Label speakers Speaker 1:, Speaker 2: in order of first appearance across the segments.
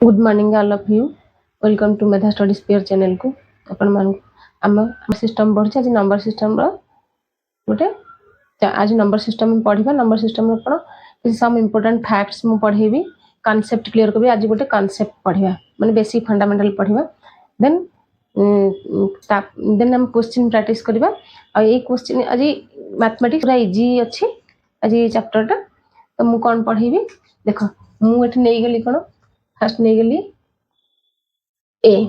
Speaker 1: Good morning all of you. Welcome to Medha study spare channel को आपण मान आम सिस्टम बढ़ी आज नंबर सिस्टम गोटे आज नंबर सिस्टम पढ़ा नंबर सिस्टम कौन सम इम्पोर्टाट फैक्ट्स मु पढ़ेबी कॉन्सेप्ट क्लियर करी आज गोटे कॉन्सेप्ट पढ़ा माने बेसिक फंडामेंटल पढ़ा देन देन हम क्वेश्चन प्रैक्टिस करबा आ ये क्वेश्चन आज मैथमेटिक्स पूरा इजी अच्छी आज ये चैप्टरटा तो मु कौन पढ़ेबी देख मु एठी नै गली कौन फास्ट नहीं गली ए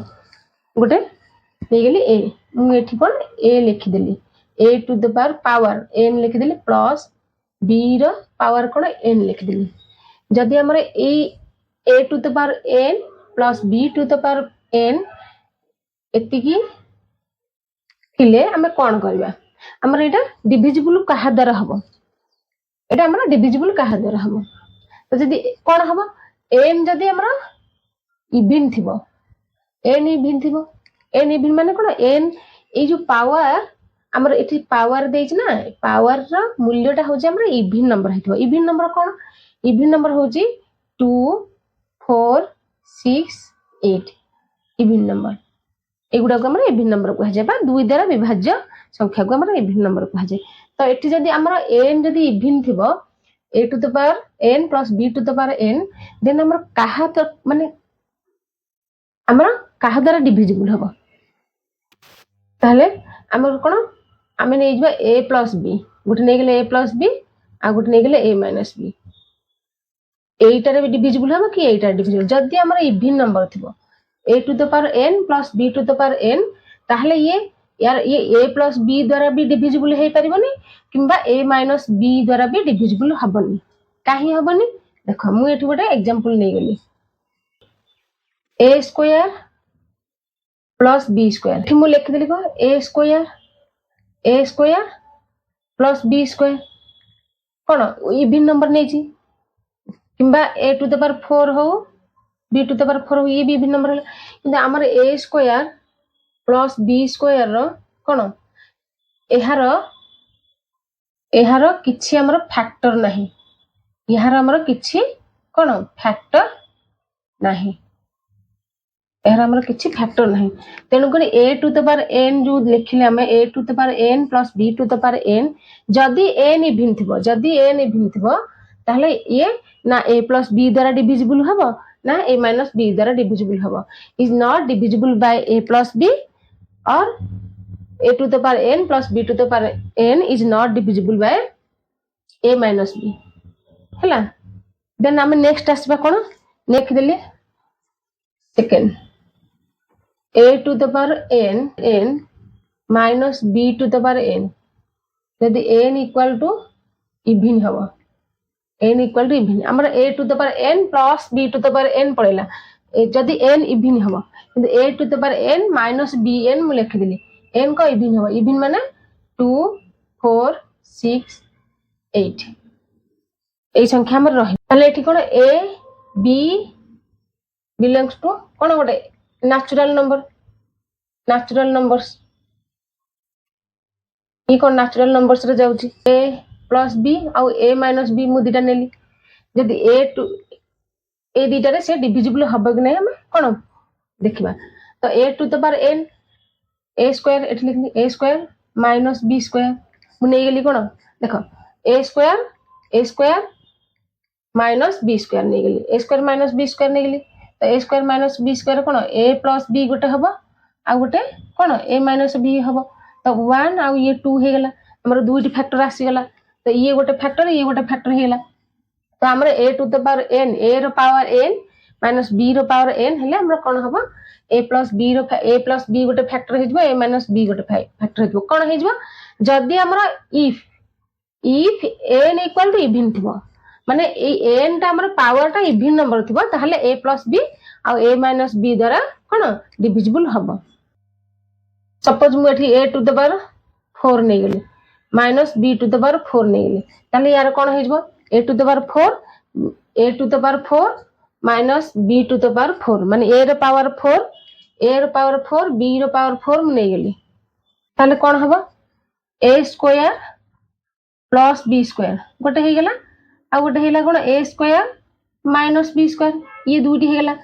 Speaker 1: गोटे नहीं गली ए मुझे कौन ए लिखिदेली a to the power n लिखिदेली प्लस बी रो पावर कौन एन लिखिदेली जदि हमर a to the power n plus b to the power n एतिकी थिले हमें कौन करबा हमर एटा डिविजिबल कहा द्वारा हबो एटा हमर डिविजिबल कहा द्वारा हबो तो जदि कौन हबो एन जदि हमरा इविन थिबो एन इविन थिबो एन इविन माने कोन एन ए जो पावर हमर एठी पावर देछ ना पावर रो मूल्यटा होजे हमरा इविन नंबर हेथिबो इविन नंबर कोन इविन नंबर होजी 2 4 6 8 इविन नंबर एगुडा को हमरा इविन नंबर कहै जे बा दुई द्वारा विभाज्य संख्या को हमरा इविन नंबर कहै जे तो एठी जदि हमरा एन जदि इविन थिबो a to the power n plus b to the power n then हमर काहा तो माने हमर काहा द्वारा डिविजिबल हबो ताले हमर कोन हमें नै जबा a plus b गुटे नै गेले a plus b आ गुटे नै गेले a minus b एटारे भी डिविजिबल हबो कि एटा डिविजिबल जदी हमर इविन नंबर थिबो a to the power n plus b to the power n ताले ये यार ये a plus b द्वारा भी डिविजिबल हे परिबोनी किंबा a minus b द्वारा भी डिविजिबल हबनी काहे हबनी देखो मु एठी गोटे एग्जांपल नै गेली a square plus b square एठी मु लिख देली को a square plus b square कोन इविन नंबर नै छी किंबा a to the power 4 हो b to the power 4 हो ये भी इविन नंबर है किंतु हमर a square plus b square रो कोन एहारो किछि हमर फैक्टर नाही एहारो हमर किछि कोन फैक्टर नाही एहारो हमर किछि फैक्टर नाही तेनु करी a to the power n जो लिखिले हमें a to the power n plus b to the power n जदी n इविन थिबो ताहले ये ना a प्लस b द्वारा डिविजिबल हबो ना a माइनस b द्वारा डिविजिबल हबो is not divisible by a plus b or a to the power n plus b to the power n is not divisible by a minus b हैला then हम next आसबा कोन लिख देले second a to the power n minus b to the power n यदि n equal to even हबो n equal to even हमर a to the power n plus b to the power n पड़ेला यदि n even हबो किंतु a to the power n minus bn मु लिख देली n को इविन हो इविन माने 2 4 6 8 ए संख्या हमर रही ताले एठी कोन a b बिलोंग्स टू कोन गोटे नेचुरल नंबर्स ई कोन नेचुरल नंबर्स रे जाउची a plus b आ a minus b मु दिटा नेली जदी a दिटा रे से डिविजिबल हबो कि नै हम कोन देखिबा तो a to the power n a square एठी लिखनी a square minus b square मु नै गेली कोन देखो a square minus b square नै गेली a square minus b square नै गेली तो a square minus b square कोन a प्लस b गोटे हबो आ गोटे कोन a माइनस b हबो तो 1 आ ये 2 हे गेला हमर दुईटी फैक्टर आसी गेला तो ये गोटे फैक्टर हे गेला तो हमर a to the power n a रो पावर n माइनस b रो पावर n हेले हमर कोन हबो a प्लस b गोटे फैक्टर हे जबो a माइनस b गोटे फैक्टर हे जबो कोन हे जबो जदी हमर if n equal to even थिबो माने ए n ता हमर पावर ता इविन नंबर थिबो ताहले a प्लस b आ a माइनस b द्वारा कोन डिविजिबल हबो सपोज मु एठी a टू द पावर 4 नै गेली minus b to the power 4 नै गेली ताहले यार कोन हे जबो a to the power 4 minus b to the power 4 माने a रो पावर 4 b रो पावर 4 नै गेली ताले कोन हबो a square plus b square गोटे हे गेला आ गोटे हेला कोन a square minus b square ये दुईटी हे गेला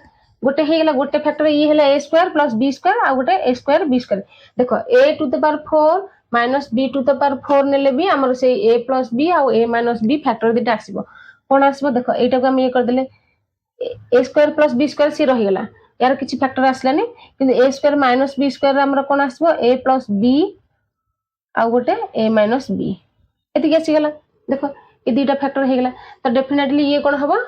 Speaker 1: गोटे हो गला गोटे फैक्टर ये है a square plus b square आ गोटे ए स्क्वायर बी स्क्वायर देखो a to the power 4 minus B to the power 4 नेले भी हमर से ए प्लस बी आ ए माइनस बी फैक्टर दिटा आसीबो कोन आसीबो देखो एटा को हम ये कर देले a square plus b square सी रही गला यार किछि फैक्टर आसलानी किंतु a square minus b square हमर कोन आसीबो ए प्लस बी आ गोटे ए माइनस बी एति आसी गला देखो ये दुटा फैक्टर हो गला तो डेफिनेटली ये कोन हबो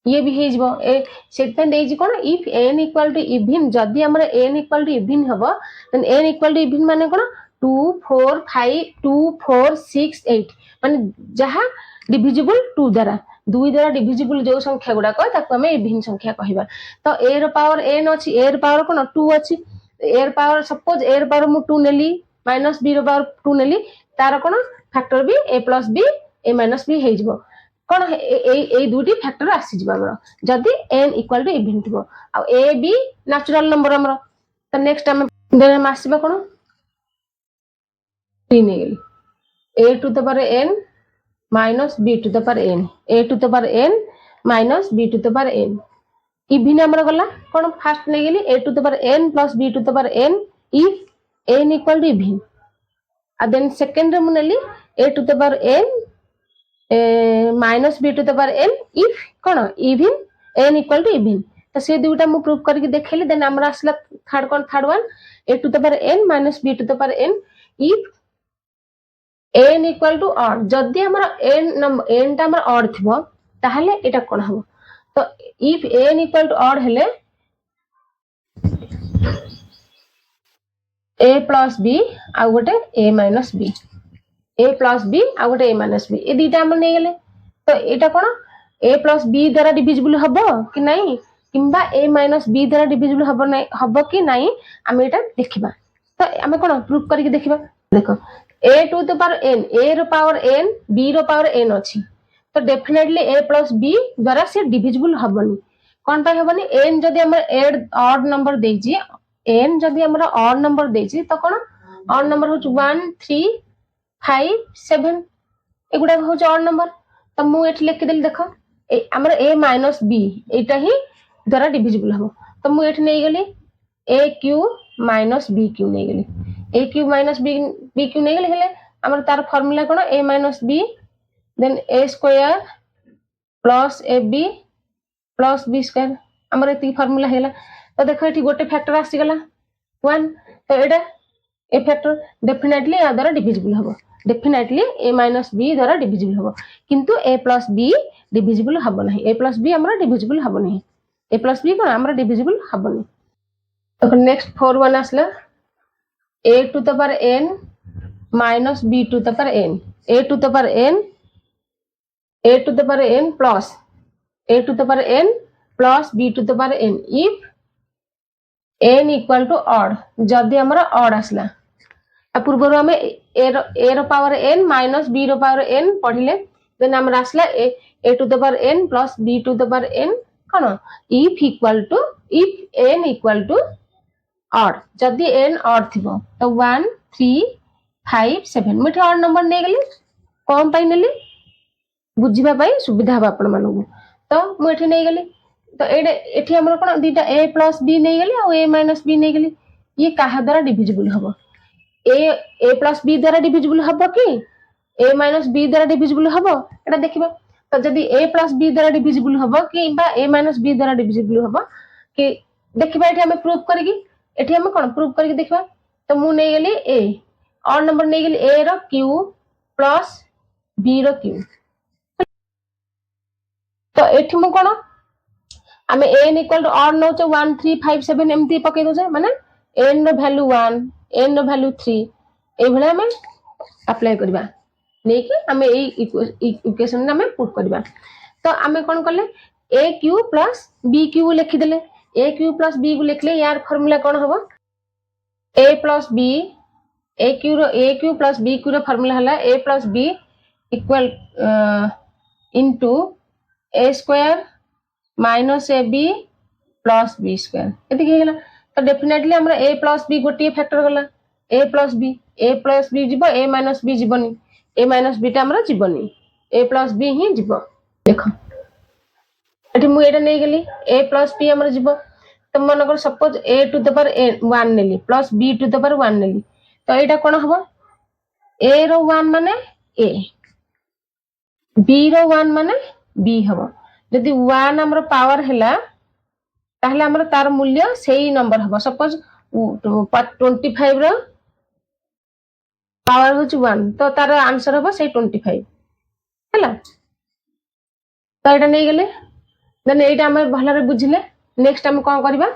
Speaker 1: ये भी हे जिवो ए सेट पे देई जी कोन if n equal to even जदी हमर n इक्वल टू इवन हबो then n equal to even माने कोन 2 4 5 2 4 6 8 माने जहा डिविजिबल 2 द्वारा 2 द्वारा डिविजिबल जो संख्या गुडा को ताको हमें इवन संख्या कहिबा तो a रो पावर n अछि a रो पावर कोन 2 अछि a रो पावर सपोज a रो पावर मु 2 नेली माइनस b रो पावर 2 नेली तार कोन फैक्टर भी a plus b a minus b हे जिवो कोन ए दुटी फैक्टर आसी जिवो हमर जदी n इक्वल टू इवन थिबो आ a b नेचुरल नंबर हमर तो नेक्स्ट हम देन हम आसीबा कोन 3 ने गेली a to the power n minus b to the power n a to the power n minus b to the power n even हमर गला कोन फर्स्ट ने गेली a to the power n plus b to the power n if n equal to even आ then second रे मुनेली a to the power n minus B to the power n if कोन even n equal to even तो से दुटा मु proof करके देखैली then हमरा असला third one a to the power n minus b to the power n if n equal to odd जदी हमरा n नंबर n ता हमरा ऑड थिबो ताहले एटा कोन हबो तो if n equal to odd हेले a प्लस b आ गोटे a minus b a plus b आ गोटे a माइनस b ए दुटा हम नै गेले तो एटा कोन a प्लस b द्वारा डिविजिबल हबो कि नाही किंबा a माइनस b द्वारा डिविजिबल हबो नै हबो कि नाही हम एटा देखिबा तो हम कोन प्रूफ करके देखिबा देखो a to the power n a रो पावर n b रो पावर n अछि तो डेफिनेटली a प्लस b द्वारा से डिविजिबल हबोनी कोन पाई हबोनी n जदी हमर ऑड नंबर देजी n जदी हमर ऑड नंबर देजी तो कोन ऑड नंबर हो 1 3 5 7 एगुडा हो ऑड नंबर तो मु एठी लिख देली देखो हमर a माइनस b एटा ही द्वारा डिविजिबल हो तो मु एठी नै गेली a cube minus b cube नै गेली a cube minus b cube नै गेली हेले हमर तार फार्मूला कोन a minus b then a square plus ab plus b square हमर एती फार्मूला हेला तो देखो एठी गोटे फैक्टर आसी गला 1 तो एटा ए फैक्टर डेफिनेटली या द्वारा डिविजिबल हबो डेफिनेटली a माइनस b द्वारा डिविजिबल हबो किंतु a प्लस b डिविजिबल हबो नाही a प्लस b हमरा डिविजिबल हबो नाही a प्लस b कोन हमरा डिविजिबल हबो नाही तो नेक्स्ट 4 1 आसला a to the power n minus b to the power n a to the power n plus a to the power n plus b to the power n if n equal to odd जदी हमरा odd आसला पूर्वर हमें a रो power n minus b रो power n पढ़िले then हम आसला a to the power n plus b to the power n कोन if n equal to odd जदी n ऑड थिबो तो 1 3 5 7 मिठे ऑड नंबर नै गेली कोन पाई नेली बुझिबा पाई सुविधा हबा आपण मानू तो मु एठी नै गेली तो एठी हमर कोन दीटा a प्लस b नै गेली आ a माइनस b नै गेली ये काहा द्वारा डिविजिबल हबो a प्लस b द्वारा डिविजिबल हबो कि a माइनस b द्वारा डिविजिबल हबो एटा देखिबा तो जदी a प्लस b द्वारा डिविजिबल हबो कि बा a माइनस b द्वारा डिविजिबल हबो कि देखिबा एठी हम प्रूफ करगी एठी हम कोन प्रूफ करके देखिबा तो मु नै गेली a ऑड नंबर नै गेली a रो q प्लस b रो q तो एठी मु कोन हमें n इक्वल टू ऑड नौ 1 3 5 7 एमती पके दो जे माने n रो वैल्यू 1 n रो वैल्यू 3 ए भले हमें अप्लाई करबा नै कि हमें ए इक्वेशन में हमें पुट करबा तो हमें कोन करले a q plus b q लिखि देले a q प्लस b को लिखले यार फार्मूला कोन हबो a plus b a q plus b q रो फार्मूला हला a plus b equal into a square minus ab plus b square एति के गेला तो डेफिनेटली हमरा a प्लस b गोटी फैक्टर गला a प्लस b जिवो a माइनस b जिवनी a माइनस b टा हमरा जिवनी a प्लस b ही जिवो देखो एठी मु एटा नै गेली a प्लस b हमरा जिवो तो मन कर suppose a to the power 1 नेली plus b to the power 1 नेली तो एटा कोन हबो a रो 1 माने a b रो 1 माने b हबो जदि 1 हमर पावर हैला ताहले हमर तार मूल्य सेही नंबर हबो सपोज 25 रो पावर होच 1 तो तार आंसर हबो से 25 हैला तो एटा नै गेले देन एटा हम भलरे बुझिले नेक्स्ट हम कोन करबा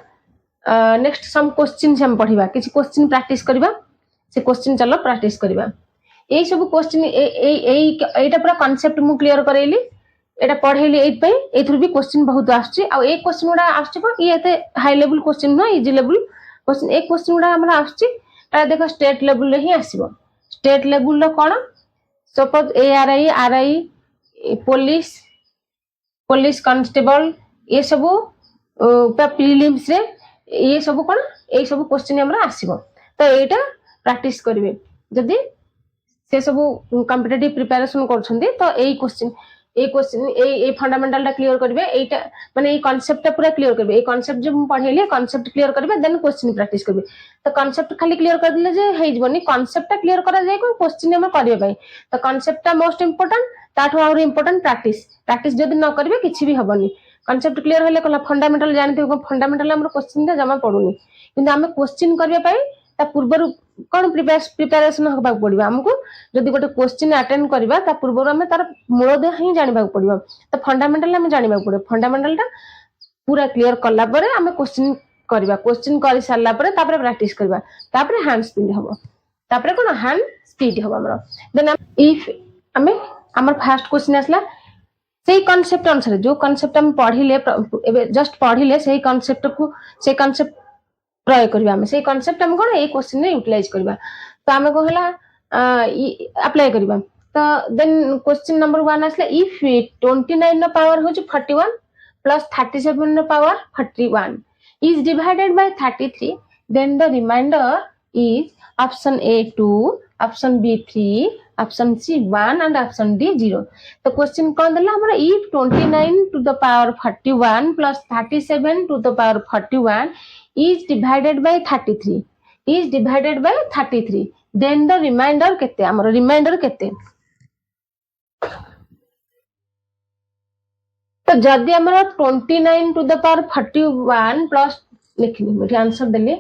Speaker 1: नेक्स्ट सम क्वेश्चन हम पढिबा किछि क्वेश्चन प्रैक्टिस करबा से क्वेश्चन चलो प्रैक्टिस करबा एई सब क्वेश्चन एटा पूरा कांसेप्ट मु क्लियर करैली एटा पढैली एत पई एथुर भी क्वेश्चन बहुत आछी आ एक क्वेश्चन उडा आछी को ई एते हाई लेवल क्वेश्चन ना इजी लेवल क्वेश्चन एक क्वेश्चन उडा हमरा आछी ता देखो स्टेट लेवल रे ही आसीबो स्टेट लेवल रो कोन suppose ARI RI police police constable ये सब प्रीलिम्स रे ये सब कोन ए सब क्वेश्चन हमरा आसीबो तो एटा प्रैक्टिस करिवे जदी से सब कॉम्पिटिटिव प्रिपरेशन करछंदी तो ए क्वेश्चन ए फंडामेंटल टा क्लियर करिवे एटा माने ए कांसेप्ट टा पूरा क्लियर करिवे ए कांसेप्ट जो हम पढैले कांसेप्ट क्लियर करिवे देन क्वेश्चन प्रैक्टिस करिवे तो कांसेप्ट खाली क्लियर कर दिले जे हे जबनी कांसेप्ट टा क्लियर करा जाय को क्वेश्चन हम करिवे भाई तो कांसेप्ट टा मोस्ट इंपोर्टेंट ताठो और इंपोर्टेंट प्रैक्टिस जदी न करिवे किछि भी हबनी कांसेप्ट क्लियर होले कला फंडामेंटल जानते हो फंडामेंटल हमर क्वेश्चन टा जमा पडुनी किंतु हम क्वेश्चन करिया पाई ता पूर्वरु कोन प्रिपरेशन होबा पड़िबा हमको जदी गोटे क्वेश्चन अटेंड करबा ता पूर्वरु हम तार मूलदे ही जानिबा पड़िबा तो फंडामेंटल हम जानिबा पड़े फंडामेंटल ता पूरा क्लियर करला परे हम क्वेश्चन करबा क्वेश्चन करि सारला परे तापर प्रैक्टिस करबा तापर हैंड स्पीड हबो तापर कोन हैंड स्पीड हबो हमरो देन इफ हमें हमर फर्स्ट क्वेश्चन आसला सेही कांसेप्ट अनुसार जो कांसेप्ट हम पढिले एबे जस्ट पढिले सेही कांसेप्ट को से कांसेप्ट प्रयोग करबा हम से कांसेप्ट हम कोन ए क्वेश्चन ने यूटिलाइज करबा तो हम को हला अप्लाई करबा तो देन क्वेश्चन नंबर 1 आसला इफ 29 नो पावर हो 41 plus 37 no power 41 is divided by 33 then the remainder is option A 2 option B 3 option C 1 and option D 0 तो क्वेश्चन कोन दला हमरा if 29 to the power 41 plus 37 to the power 41 is divided by 33 then the remainder केते हमर reminder केते तो जदी हमर 29 to the power 41 plus लिखली मेरे आंसर देले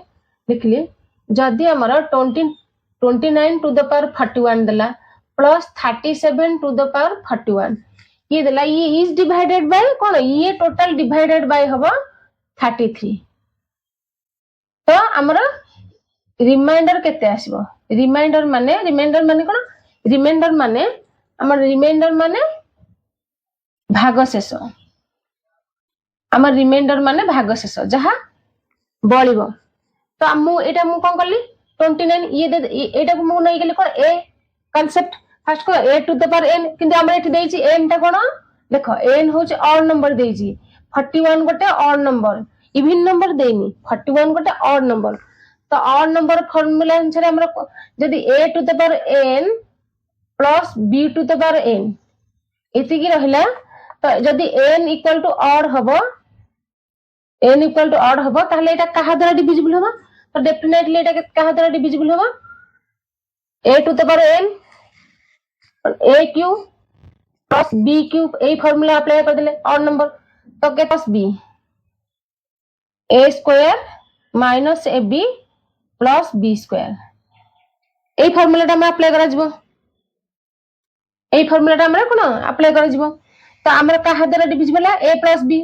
Speaker 1: लिखली जदी हमर 29 to the power 41 दला प्लस 37 to the power 41 ये दला ये is divided by कोन ये टोटल डिवाइडेड बाय हबो 33 तो हमर रिमाइंडर केते आसीबो रिमाइंडर माने कोन रिमाइंडर माने हमर रिमाइंडर माने भाग शेष हमर रिमाइंडर माने भाग शेष जहा बळिबो तो मु एटा मु कोन करली 29 ये एटा को मु नै गेली कोन ए कांसेप्ट फर्स्ट को a to the power n किंतु हमर एठी देछि n टा कोन देखो n होछ ऑड नंबर देछि 41 गोटे ऑड नंबर इवन नंबर देनी 41 गोटे ऑड नंबर तो ऑड नंबर फार्मूला अनुसार हमर जदी a to the power n plus b to the power n एति की रहला तो जदी n इक्वल टू ऑड हबो ताहले एटा कहा द्वारा डिविजिबल हबो तो डेफिनेटली एटा कहा द्वारा डिविजिबल हबो a to the power n a cube plus b cube ए फार्मूला अप्लाई कर देले ऑड नंबर तो के plus b a square minus ab plus b square ए फार्मूला ता हम अप्लाई करा जिवो ए फार्मूला ता हमरा कोन अप्लाई करा जिवो तो हमरा कहा द्वारा डिविजिबल a प्लस b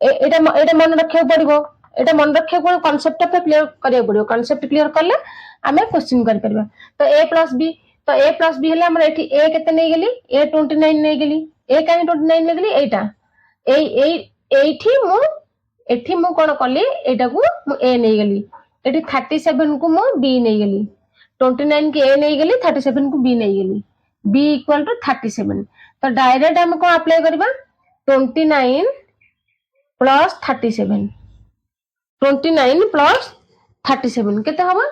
Speaker 1: एटा मन रखियो पड़िबो एटा मन रखियो कोन कांसेप्ट पे क्लियर करियो पड़ियो कांसेप्ट क्लियर करले हमें क्वेश्चन कर परबा तो a प्लस b हेले हमरा एठी a केते नै गेली a 29 नै गेली a काहे 29 नै गेली एटा एठी मु कोन करली एटा को मु a नै गेली एठी 37 को मु b नै गेली 29 के a नै गेली 37 को b नै गेली b इक्वल टू 37 तो डायरेक्ट हम को अप्लाई करबा 29 प्लस 37 29 प्लस 37 केते हबा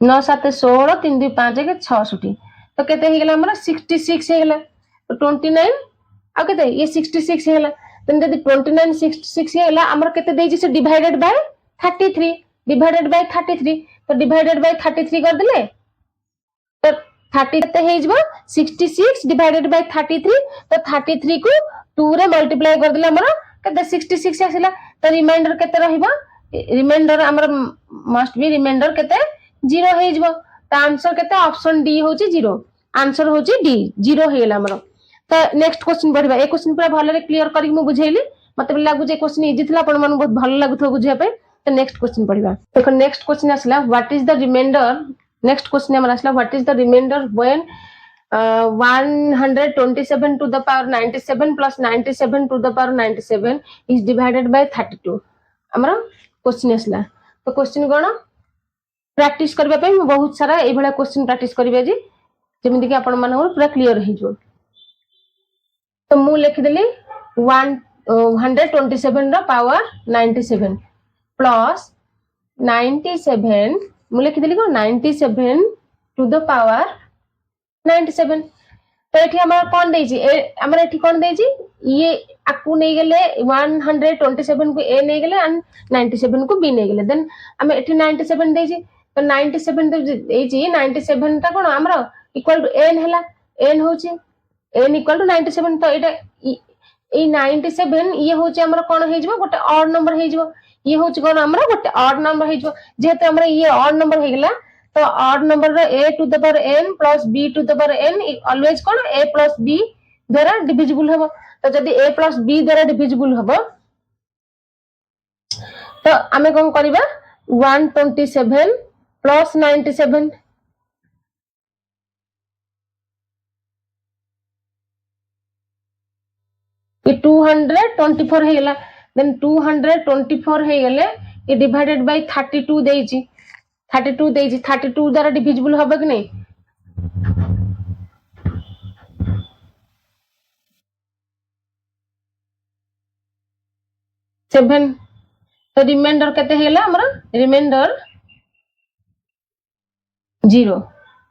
Speaker 1: 9 7 16 3 2 5 के 66 तो केते हे गेला हमरा 66 हे गेला तो 29 आ केते ये 66 हे गेला देन जदी 29 66 हेला हमर केते देछि से डिवाइडेड बाय 33 डिवाइडेड बाय 33 तो डिवाइडेड बाय 33 कर देले तो 30 केते हे जबो 66 डिवाइडेड बाय 33 तो 33 को 2 रे मल्टीप्लाई कर देले हमर केते 66 आसिला तो रिमाइंडर केते रहिबो रिमाइंडर हमर मस्ट बी रिमाइंडर केते 0 हे जबो तो आंसर केते ऑप्शन डी होची 0 आंसर होची डी 0 हेला हमर तो नेक्स्ट क्वेश्चन बढ़िबा ए क्वेश्चन पूरा भले क्लियर करी मु बुझैली मते लागु जे क्वेश्चन इजी थिला पण मन बहुत भलो लागुथो बुझिया पे तो नेक्स्ट क्वेश्चन बढ़िबा देखो नेक्स्ट क्वेश्चन आसला what is the remainder next question हमर आसला what is the remainder when 127 to the power 97 plus 97 to the power 97 is divided by 32 हमरा क्वेश्चन आसला तो क्वेश्चन कोन प्रैक्टिस करबा पे बहुत सारा ए भला क्वेश्चन प्रैक्टिस करबे जी जेमिति कि आपण मानकर पूरा क्लियर हे जो तो मु लिख देली 127 रो पावर 97 प्लस 97 मु लिख देली को 97 टू द पावर 97 तो एठी हमर कोन देई छी हमर एठी कोन देई छी ये आकु नै गेले 127 को ए नै गेले एंड 97 को बी नै गेले देन हम एठी 97 देई छी तो 97 देई छी 97 ता कोन हमर इक्वल टू n हैला n होची n इक्वल टू 97 तो एटा ए 97 ये होची हमर कोन हे जबो गोटे ऑड नंबर हे जबो ये होची कोन हमर गोटे ऑड नंबर हे जबो जेते हमर ये ऑड नंबर हे गेला तो ऑड नंबर रो a to the power n plus b to the power n always कोन a प्लस b द्वारा डिविजिबल हबो तो जदी a प्लस b द्वारा डिविजिबल हबो तो हमें कोन करबा 127 प्लस 97 ये 224 हे गेला देन 224 हे गेले ये डिवाइडेड बाय 32 देइची 32 देइची 32 द्वारा डिविजिबल होबे कि नहीं 7 तो रिमाइंडर केते हेला हमरा रिमाइंडर 0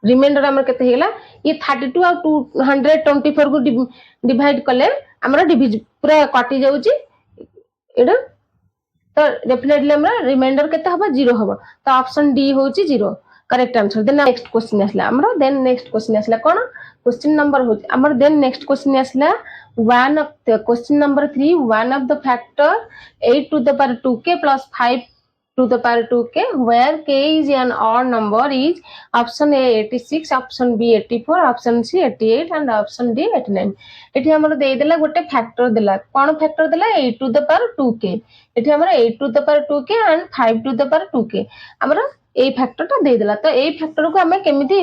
Speaker 1: रिमाइंडर हमर केते हेला ये 32 और 224 को डिवाइड करले हमरा डिविज पूरा काटी जाउची एडा तो डेफिनेटली हमरा रिमाइंडर केते हबा 0 हबा तो ऑप्शन डी होची 0 correct answer then next question आसला हमरा देन नेक्स्ट क्वेश्चन आसला कोन क्वेश्चन नंबर होची हमर देन नेक्स्ट क्वेश्चन आसला one of the question number 3 one of the factor 8 to the power 2k plus 5 to the power 2k where k is an odd number is option A 86 option B 84 option C 88 and option D 89 एठी हमर देइ देला गोटे factor देला कोन factor देला 8 to the power 2k एठी हमर 8 to the power 2k and 5 to the power 2k हमर ए फैक्टर ता देइ देला तो ए फैक्टर को हमें केमिति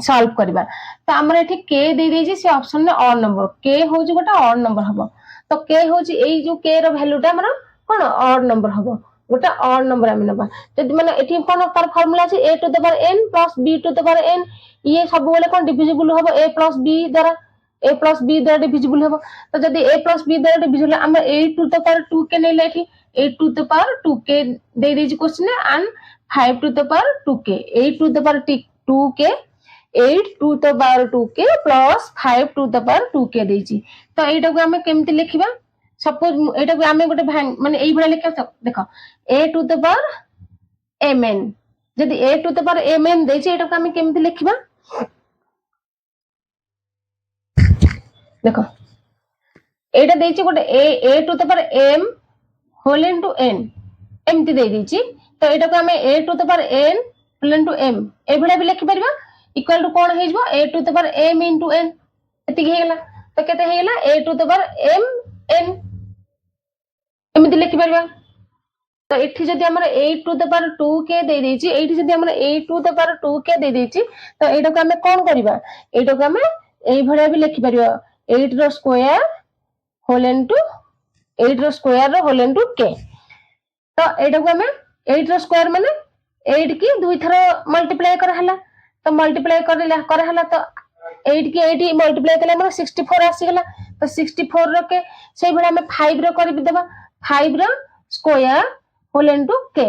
Speaker 1: सॉल्व करबा तो हमर एठी k देइ देइ छी से ऑप्शन में ऑड नंबर k हो जे गोटा ऑड नंबर हबो तो k हो जे एई जो k रो वैल्यूटा हमर कोन ऑड नंबर हबो गोटा ऑड नंबर हम नबा जदी माने एठी कोन तार फार्मूला छै a to the power n plus b to the power n ये सब बोले कोन डिविजिबल होबो a प्लस b द्वारा डिविजिबल होबो तो जदी a प्लस b द्वारा डिविजिबल हम a टू द पावर 2 के नै लेठी a टू द पावर 2 के दे दे जी question and 5 to the power 2 के 8 टू द पावर 2 के 8 टू द पावर 2 के प्लस 5 टू द पावर 2 के दे जी तो एटा को हम केमति लिखिबा सपोज एटा को आमे गोटे माने एई भला लिखा देखो a to the power mn जदी a to the power mn दे छै एटा को आमे केमति लिखिबा देखो एटा दे छै गोटे a to the power m whole into n एमति दे दी छी तो एटा को आमे a to the power n whole into m ए भला भी लिखि परबा इक्वल टू कोन हे जबो a to the power m into n एति हे गेला तो केते हे गेला a to the power m n एमिति लिखि परबा तो एठी जदी हमर 8 टू द पावर 2 के दे दै छी एठी जदी हमर 8 टू द पावर 2 के दे दै छी तो एटा को हमें कोन करबा एटा को हमें एई भड़ा भी लिखि परबा 8 रो स्क्वायर होल इनटू 8 रो square rho whole into k तो एटा को हमें 8 रो स्क्वायर माने 8 की दुई थरो मल्टीप्लाई कर हला तो मल्टीप्लाई कर हला तो 8 की 8 मल्टीप्लाई कले हमर 64 आसी गेला तो 64 रो के सेई भड़ा हमें 5 रो कर भी देबा 5 रो square whole into k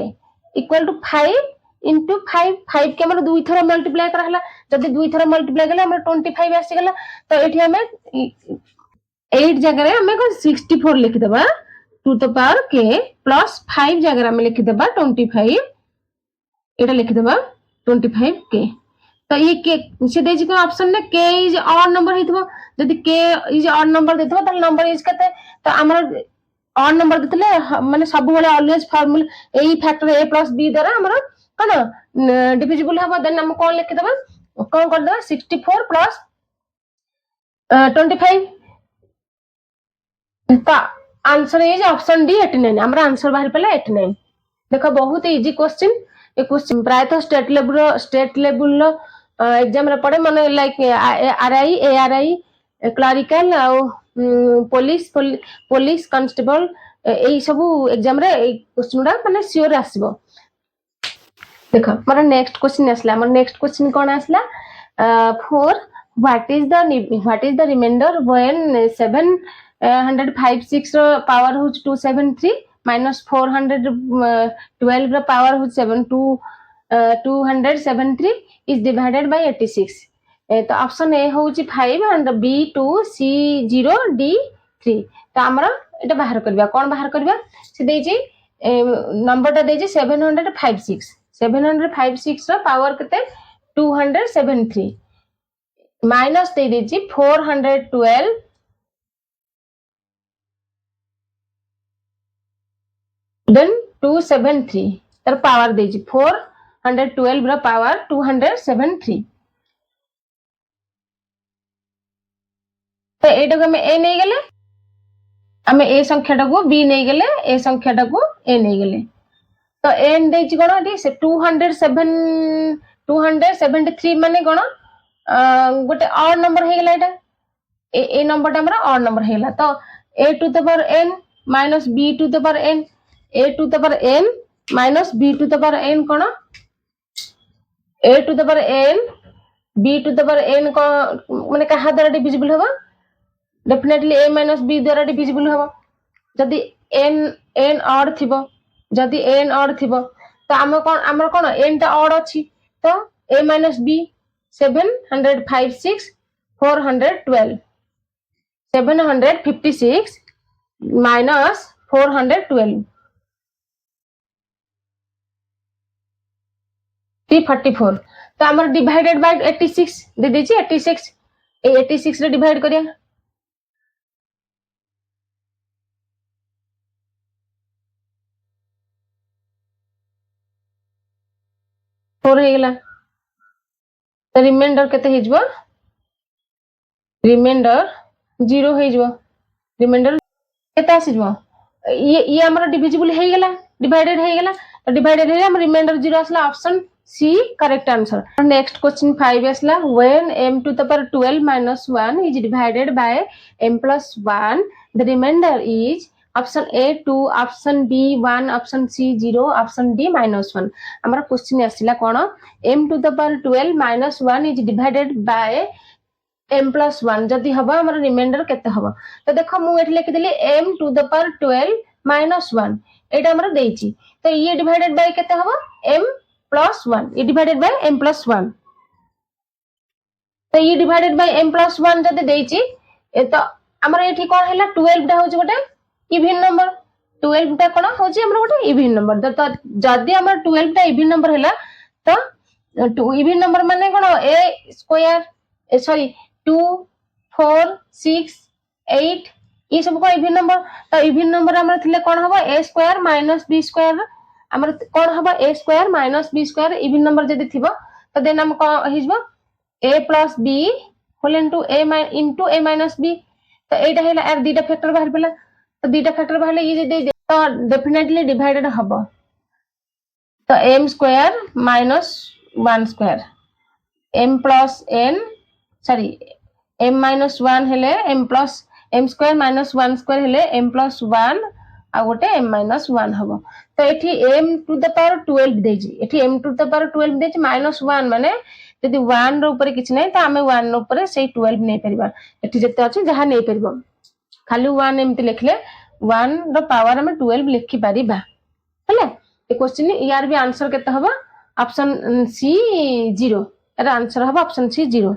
Speaker 1: equal to 5 into 5 5 के हमर दुई थरो मल्टीप्लाई कर हला जदी दुई थरो मल्टीप्लाई कले हमर 25 आसी गेला तो एठी हमें 8 जगह आम 64 लिखिदेबा टू द पावर के प्लस 5 जगह आम लिखिदेबा 25 एटा लिखिदेबा 25 के तो ये के से देछि को ऑप्शन ने के इज ऑड नंबर हेतबो जदि के इज ऑड नंबर देथबो त नंबर इज कते तो हमर ऑड नंबर देतले माने सब बेले always formula A factor a + b द्वारा हमर कोन डिविजिबल हबो देन हम कोन लिखिदेबा कोन कर देबा 64 + 25 तो आंसर इज ऑप्शन डी 89 हमरा आंसर बाहर पले 89 देखो बहुत इजी क्वेश्चन ये क्वेश्चन प्रायतः स्टेट लेवल एग्जाम रे पड़े माने like RI ARI clerical police constable एई सब एग्जाम रे क्वेश्चन माने श्योर आसीबो देखो मारा नेक्स्ट क्वेश्चन आसला हमर नेक्स्ट क्वेश्चन कोन आसला four what is the remainder when 756 रो पावर हो 273 minus 412 रो पावर हो 273 is divided by 86 तो ऑप्शन ए होउची 5 एंड बी 2 सी 0 डी 3 तो हमरा एटा बाहर करबा कोन बाहर करबा से देजी नंबरटा देजी 756 रो पावर कते 273 माइनस दे देजी 412 देन 273 तर पावर देजी 412 रो पावर 273 तो एटा को ए नहीं गेले हमें ए संख्याटा को बी नहीं गेले ए संख्याटा को ए नहीं गेले तो एन देछि कोन एटी से 273 माने कोन गोटे ऑड नंबर हे गेला एटा ए नंबरटा हमरा ऑड नंबर हे गेला तो a to the power n minus b to the power n a to the power n minus b to the power n कोन a to the power n b to the power n को माने कहा द्वारा divisible होबा definitely a minus b द्वारा divisible होबा जदी n odd थिबो जदी n ऑड थिबो तो हमर कोन n ता ऑड अछि तो a माइनस b 756 412 756 minus 412 344 तो हमर डिवाइडेड बाय 86 दे देछि 86 ए 86 रे डिवाइड करिया 4 हे गेला तो रिमाइंडर केते हे जबो रिमाइंडर 0 हे जबो रिमाइंडर केते आसी जबो ये हमर डिविजिबल हे गेला डिवाइडेड हे गेला तो डिवाइडेड हे हम रिमाइंडर 0 आसला option C correct answer next question 5 आसला when m to the power 12 minus 1 is divided by m plus 1 the remainder is option A 2 option B 1 option C 0 option D -1 हमरा क्वेश्चन आसिला कोन m to the power 12 minus 1 is divided by m plus 1 जदी हबा हमरा reminder केते हबा तो देखो मु एठ लिख देली m to the power 12 minus 1 एटा हमरा देछि तो ये डिवाइडेड बाय केते हबा m plus 1 ये डिवाइडेड बाय m plus 1 तो ये डिवाइडेड बाय m plus 1 जदी देछि ए तो हमरा एठी कोन हैला 12 टा होछि गोटे इवन नंबर 12 टा कोन होछि हमरा गोटे इवन नंबर तो जदी हमर 12 टा इवन नंबर हैला तो इवन नंबर माने कोन a स्क्वायर सॉरी 2 4 6 8 ये सब को इवन नंबर तो इवन नंबर हमर थिले कोन हबो a square minus b square हमर कोन हबो a square minus b square even number जदी थिबो तो देन हम को हिजबो a plus b whole into a minus b तो एटा हैला आर दीटा फैक्टर बाहर पला तो दीटा फैक्टर बाहर ये दे तो डेफिनेटली डिवाइडेड हबो तो m square minus 1 square m plus n sorry m minus 1 हेले m plus m square minus 1 square हेले m plus 1 आ गोटे m minus 1 हबो तो एठी m टू द पावर 12 देजी एठी m टू द पावर 12 देजी -1 माने यदि 1 रो ऊपर किछ नै त हमें 1 रो ऊपर से 12 नै परिबा एठी जते अछि जहा नै परिबो खाली 1 एमति लिखले 1 रो पावर हमें 12 लिखि परिबा हले ए क्वेश्चन यार भी आंसर केते हबो ऑप्शन सी 0 एरा आंसर हबो option C 0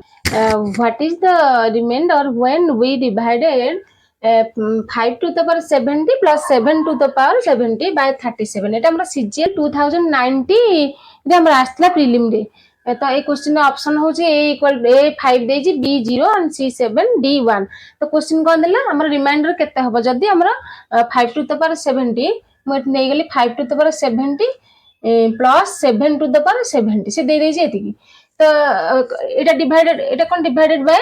Speaker 1: what is the remainder when we divided 5 to the power 70 plus 7 to the power 70 by 37 এটা আমরা CGL 2090 এটা আমরা আসলা প্রিলিম রে তো এই কোশ্চেন অপশন হচ্ছে a equal a5 ଦେଇଛି b0 and c7 d1 তো কোশ্চেন কোন দেলা আমরা রিমাইন্ডর কেতে হবো যদি আমরা 5 to the power 70 মই এটি নেই গলি 5 to the power 70 plus 7 to the power 70 সে দেই ଦେଇଛି এতিকি তো এটা ডিভাইডেড এটা কোন ডিভাইডেড বাই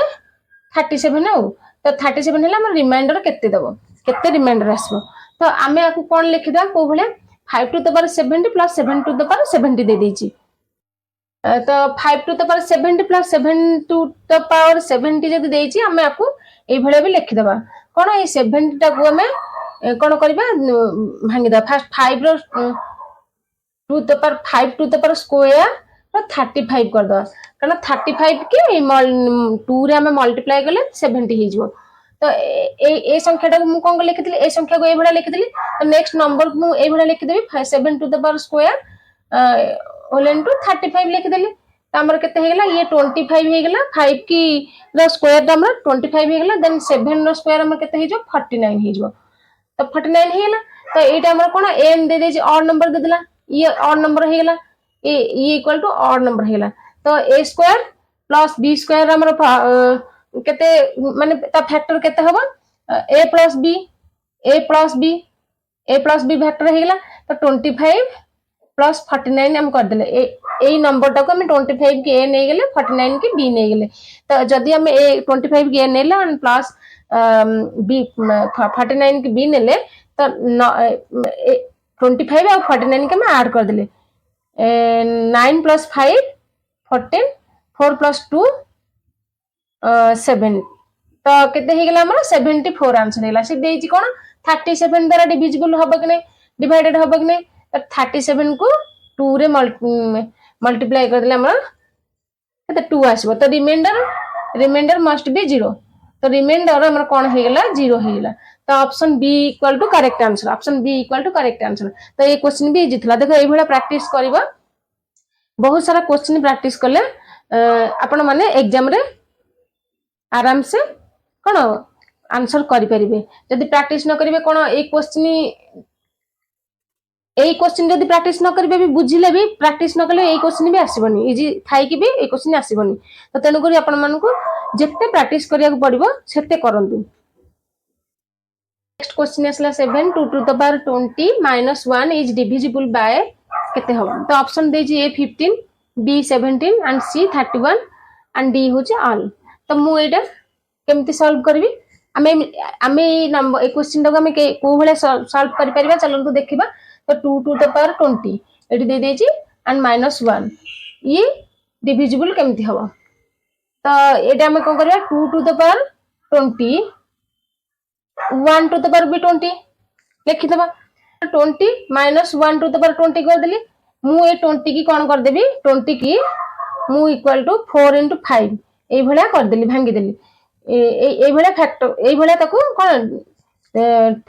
Speaker 1: 37 ଆଉ तो 37 है आम रिमाइंडर केते दबो केते रिमाइंडर आसबो तो आमे आकु कोन लिखिदा को भले 5 to the power 70 plus 7 to the power 70 दे देछि तो 5 to the power 70 plus 7 to the power 70 जदी देछि आमे आकु ए भले भी लिखि दबा कोन ए 70 टा को आमे कोन करबा भांगी दा फर्स्ट 5 रो to the power 5 to the power square तो 35 कर दो कारण 35 के 2 रे हमें मल्टीप्लाई करले 70 हे जो तो ए संख्या टा मु कोन लिखि दिली ए संख्या को ए भडा लिखि दिली तो नेक्स्ट नंबर मु ए भडा लिखि देबी 7 to the power square whole into 35 लिखि देली तो हमर केते हे गेला ये 25 हे गेला 5 की द स्क्वायर टा हमर 25 हे गेला देन 7 रो स्क्वायर हमर केते हे जो 49 हे जो तो 49 हे गेला तो एटा हमर कोन n दे दे ऑड नंबर दे देला ये ऑड नंबर हे गेला ए इक्वल टू ऑड नंबर हे गेला तो a square plus b square हमर केते माने ता फैक्टर केते हबो a प्लस b फैक्टर हे गेला तो 25 प्लस 49 हम कर देले ए नंबर टा को हम 25 के a नै गेले 49 के b नै गेले तो जदी हम a 25 के a नेला एंड प्लस b 49 के b नेले तो 25 और 49 के हम ऐड कर देले 9 प्लस 5 14 4 प्लस 2 7 तो केते हे गेला हमर 74 आंसर हेला से देछि कोन 37 द्वारा डिविजिबल हबो कि नै डिवाइडेड हबो कि नै तो 37 को 2 रे मल्टीप्लाई कर देले हमर केते 2 आसीबो तो रिमाइंडर मस्ट बी 0 तो रिमाइंडर हमर कोन हे गेला 0 हे गेला तो option B equal to correct answer option B equal to correct answer तो ये क्वेश्चन भी इजी थला देखो एई भला प्रैक्टिस करबा बहुत सारा क्वेश्चन प्रैक्टिस कले आपण माने एग्जाम रे आराम से कोन आंसर करि परिबे जदि प्रैक्टिस न करिवे कोन एक क्वेश्चन जदि प्रैक्टिस न करिवे भी बुझिले भी प्रैक्टिस न कले एई क्वेश्चन भी आसीबनी इजी थाई कि भी एई क्वेश्चन आसीबनी तो तेनु करी आपण मानकु जेते प्रैक्टिस करिया पड़िबो सेते करंतु नेक्स्ट क्वेश्चन असला 7 2 to the power 20 minus 1 is divisible by केते हो तो ऑप्शन दे जी a 15 b 17 and c 31 and d हो जे ऑल तो मु एटा केमती सॉल्व करबी आमे नंबर ए क्वेश्चन टा हमें को भले सॉल्व करि परिबा चलंतु देखिबा तो 2 टू द पावर 20 एटी दे देजी एंड -1 ये डिविजिबल केमती हो तो एटा हमें कोन करबा 2 to the power 20 1 to the power भी 20 लिखि दबा 20 minus 1 टू द पावर 20 कर देली मु ए 20 की कोन कर देबी 20 की मु इक्वल टू 4 into 5 ए भलिया कर देली भांगी देली ए भलिया फैक्टर ए भलिया ताको कोन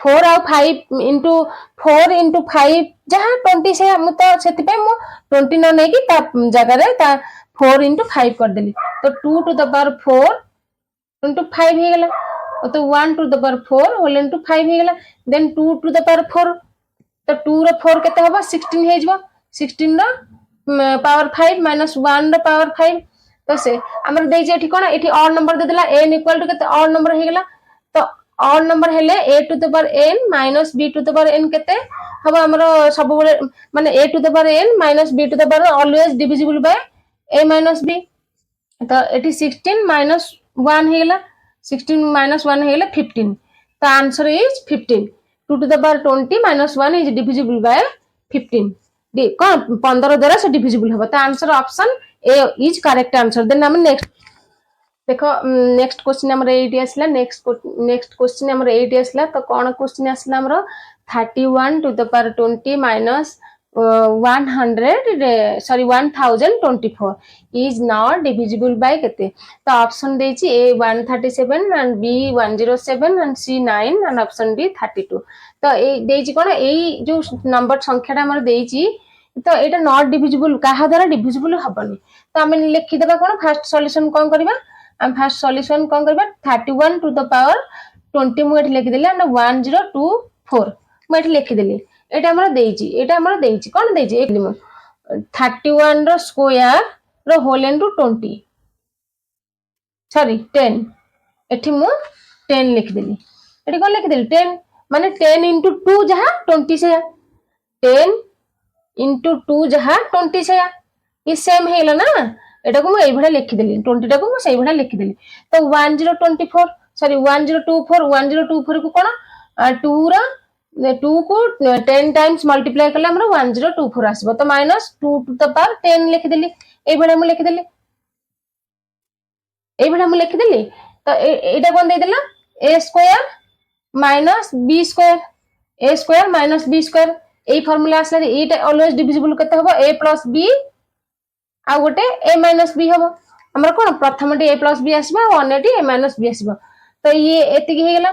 Speaker 1: 4 और 5 into 4 into 5 जहां 20 से हम तो सेति पे मु 20 न नै की ता जगह रे ता 4 into 5 कर देली तो 2 टू द पावर 4 into 5 हे गेला तो 1 to the power 4 whole into 5 हे गेला देन 2 टू द पावर 4 तो 2 रो 4 केते होबा 16 हे जबो 16 रो पावर 5 minus 1 रो पावर 5 तो से हमर देइ जे एठी कोन एठी ऑड नंबर दे देला n इक्वल टू केते ऑड नंबर हे गेला तो ऑड नंबर हेले a to the power n minus b to the power n केते हबा हमर सब बेले माने a to the power n minus b to the power always divisible by a minus b तो एठी 16 minus 1 हे गेला 16 minus 1 हे गेला 15 तो answer is 15 2 to the power 20 minus 1 is divisible by 15 डी कोन 15 द्वारा से डिविजिबल होबा तो answer option A is correct answer then हम नेक्स्ट देखो नेक्स्ट क्वेश्चन हमर 8 आसला नेक्स्ट क्वेश्चन हमर 8 आसला तो कोन क्वेश्चन आसला हमर 31 to the power 20 minus 1024 is not divisible by केते तो ऑप्शन देछि a 137 and b 107 and c 9 and option D 32 तो ए देछि कोन एई जो नंबर संख्याटा हमर देछि तो एटा नॉट डिविजिबल काहा द्वारा डिविजिबल हबनी तो हम लिखि देबा कोन फर्स्ट सॉल्यूशन कोन करबा हम फर्स्ट सॉल्यूशन कोन करबा 31 to the power 20 ମୁଁ ଏଠି ଲେଖିଦେଲି and 1024 ମୁଁ ଏଠି ଲେଖିଦେଲି ଏଟା ଆମର ଦେଇଛି କଣ ଦେଇଛି ଏଠି ମୁଁ 31 ର ସ୍କୋୟାର ର ହୋଲ इनटू 20 सॉरी 10 एठी मु 10 लिखिदेली एठी कोन लिखिदेली 10 माने 10 into 2 जहा 20 से 10 into 2 जहा 20 से ये सेम हेला ना एटा को मु एई भडा लिखिदेली 20 टा को मु सेई भडा लिखिदेली तो 1024 सॉरी 1024 को कोन 2 रा 2 को 10 टाइम्स मल्टीप्लाई करले हमरो 1024 आसीबो तो माइनस 2 टू द पावर 10 लिखिदेली एई भडा मु लिखिदेली एई भडा मु लिखिदेली तो एटा कोन देदेला a square minus b square a square minus b square AE formula आसला एटा ऑलवेज डिविजिबल केते हबो a प्लस b आ गोटे a माइनस b हबो हमर कोन प्रथमटी a प्लस b आसीबो आ अन्यटी a माइनस b आसीबो तो ये एतिकी हे गेला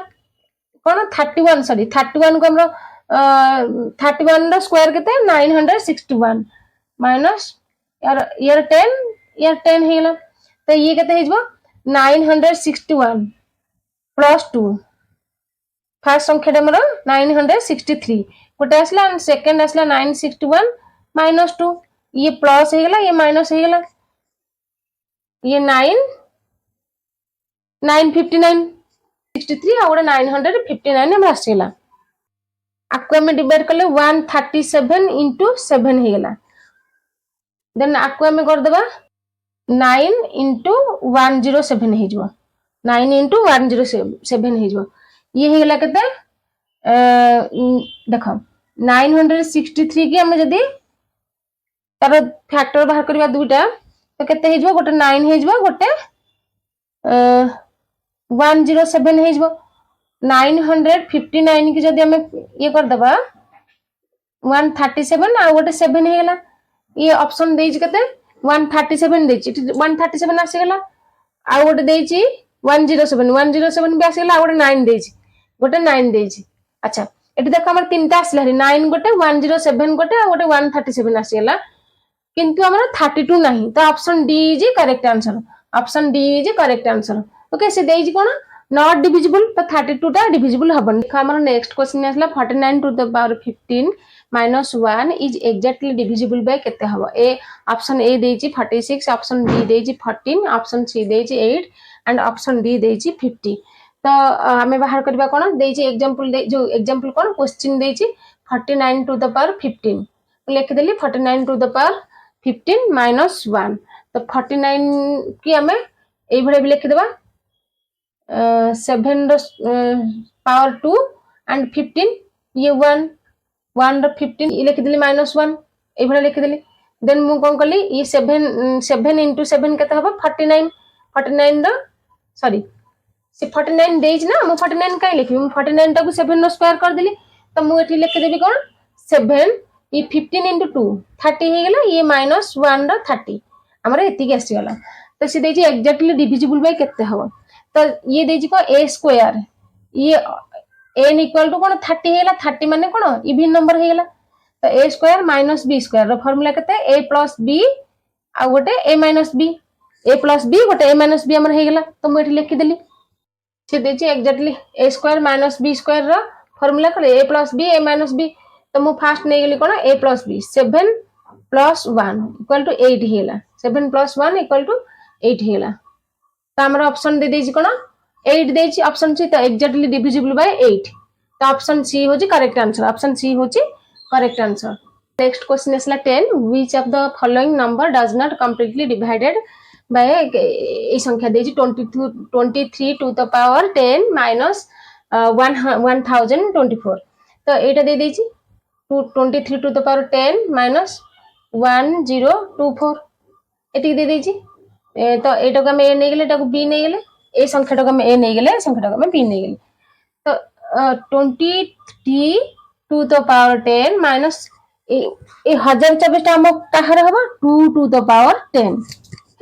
Speaker 1: कोन 31 सॉरी 31 को हमरो 31 रो स्क्वायर केते 961 माइनस यार 10 हे गेला तो ये केते हेजबो 961 प्लस 2 फर्स्ट संख्या हमर 963 गोटे आसला सेकंड आसला 961 माइनस 2 ये प्लस हे गेला ये माइनस हे गेला ये 959 63 और 959 हमर आसीला आको हम डिवाइड करले 137 into 7 हे गेला देन आको हम कर देबा 9 into 107 हे जबो 9 into 107 हे जबो ये हे गेला केते देखो 963 की हम जदी तार फैक्टर बाहर करबा दुटा तो केते हे जबो गोटे 9 हे जबो गोटे 107 हे जबो 959 की जदी हम ये कर देबा 137 आ गोटे 7 हे गेला ये ऑप्शन देछि केते 137 देछि 137 आसी गेला आ गोटे देछि 107 भी आसी गेला आ गोटे 9 देछि गोटे 9 देछि अच्छा एटी देखो हमर तीनटा आसला 9 गोटे 107 गोटे आ गोटे 137 आसी गेला किंतु हमर 32 नहीं तो option D is correct answer option D is correct answer okay से देछि कोन नॉट डिविजिबल तो 32 टा डिविजिबल हबन देखो हमर नेक्स्ट क्वेश्चन आसला 49 to the power 15 minus 1 is exactly divisible by केते हबो ए ऑप्शन ए देछि 46 ऑप्शन बी देछि 14 ऑप्शन सी देछि 8 एंड ऑप्शन डी देछि 50 तो हमें बाहर करबा कोन देछि एग्जांपल जो एग्जांपल कोन क्वेश्चन देछि 49 टू द पावर 15 लिख देली 49 टू द पावर 15 minus 1 तो 49 की हमें ए भले भी लिख देबा 7 रो पावर 2 एंड 15 ये 1 रो 15 ये लिख देली -1 ए भले लिख देली देन मु कोन करली ये 7 into 7 केते हबो 49 रो सॉरी से 49 डेज ना मु 49 काई लिखबी मु 49 टा को 7 रो स्क्वायर कर देली तो मु एठी लिख देबी कोन 7 ये 15 into 2 30 हे गेला ये -1 रो 30 हमरा एति के आसी गेला तो से देछि एग्जैक्टली डिविजिबल बाय केते हबो तो ये देछि को a स्क्वायर ये n इक्वल टू कोन 30 हेला 30 माने कोन इवन नंबर हेला तो a square minus b square रो फार्मूला केते a प्लस b आ गोटे a minus b a plus b गोटे a माइनस b हमर हेला तो म एठी लिखि देली से देछि exactly a square minus b square रो फार्मूला करे a plus b a minus b तो मु फास्ट नै गेली कोन a plus b 7 plus 1 equal to 8 हेला 7 प्लस 1 इक्वल टू 8 हेला तो हमर ऑप्शन दे देछि कोन 8 देछि ऑप्शन सी तो एग्जैक्टली डिविजिबल बाय 8 तो ऑप्शन सी होछि करेक्ट आंसर ऑप्शन सी होछि करेक्ट आंसर नेक्स्ट क्वेश्चन असला 10 which of the following number does not completely divided by a संख्या देछि 23 टू द पावर 10 माइनस 1024 तो एटा दे देछि 23 टू द पावर 10 माइनस 1024 एटी दे देछि तो एटा को हम ए नै गेले एटा को बी नै गेले ए संख्या को हम ए नै गेले संख्या को हम बी नै गेले तो 23 टू द पावर 10 माइनस ए 1024 टा हम काहर हबो 2 टू द पावर 10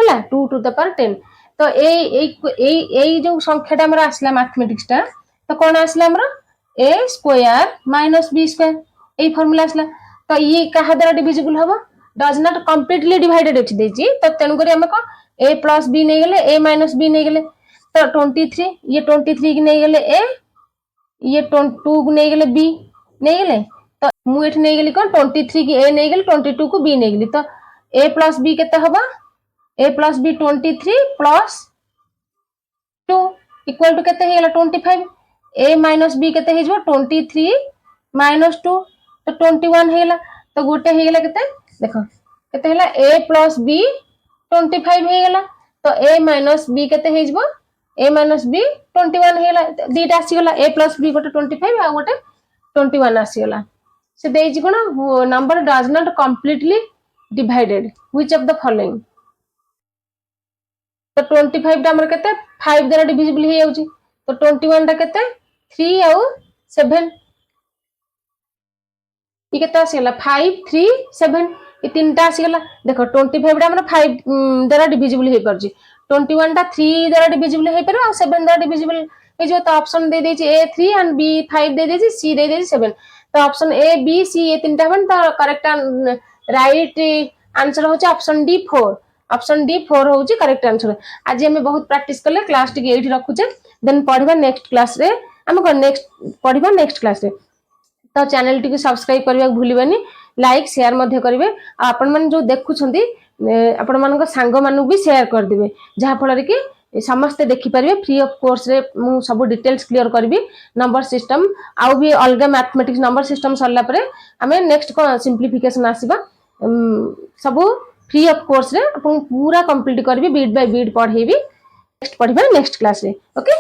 Speaker 1: हला 2 टू द पावर 10 तो ए जो संख्या टा हमरा आसला मैथमेटिक्स टा तो कोन आसला हमरा a square minus b square ए फार्मूला आसला तो ये काहा द्वारा डिविजिबल हबो डज नॉट कंप्लीटली डिवाइडेड एठी देछि तो तनु करी हम को a प्लस b नै गेले a माइनस b नै गेले तो 23 ये 23 की नै गेले a ये 2 को नहीं गले बी नहीं गले तो मु एठी नहीं गली कोन 23 की ए नहीं गली 22 को बी नहीं गली तो a प्लस b केते हबा a plus b 23 plus 2 equal to केते हेला 25 a माइनस b केते हे जबो 23 माइनस 2 तो 21 हेला तो गोटे हेला केते देखो केते हेला a प्लस b 25 हेला तो a माइनस b केते हे जबो a माइनस b 21 हेला दीटा आसी गला a प्लस b गोटे 25 आ गोटे 21 आसी गला से देजी कोन नंबर does not completely divided which of the following तो 25 टा हमर केते 5 द्वारा डिविजिबल हे जाउची तो 21 टा केते 3 आउ 7 ये केते आसी गला 5 3 7 ये तीनटा आसी गला देखो 25 टा हमर 5 द्वारा डिविजिबल हे परची 21 टा 3 द्वारा डिविजिबल हे पर 7 द्वारा डिविजिबल हे जो तो ऑप्शन दे देची a 3 एंड b 5 दे देची c दे देची 7 तो ऑप्शन a b c ये तीनटा बन तो करेक्ट राइट आंसर होची ऑप्शन डी 4 ऑप्शन डी 4 होची करेक्ट आंसर आज हम बहुत प्रैक्टिस करले क्लास टिक एठी रखुचे देन पढिबा नेक्स्ट क्लास रे हम नेक्स्ट पढिबा नेक्स्ट क्लास रे तो चैनल टी सब्सक्राइब करबा भूलिबेनी लाइक शेयर मध्य करिवे आपण मन जो देखुछंती आपण मन सांग मानु भी शेयर कर दिबे जहा फल कि समस्ते देखि परिबे फ्री ऑफ कोर्स रे मु सब डिटेल्स क्लियर करबी नंबर सिस्टम आउ भी अलग मैथमेटिक्स नंबर सिस्टम सरला परे हमें नेक्स्ट को सिंपलीफिकेशन आसीबा सब फ्री ऑफ कोर्स रे आपण पूरा कंप्लीट करबी बीट बाय बीट पढेबी नेक्स्ट पढिबा नेक्स्ट क्लास रे ओके।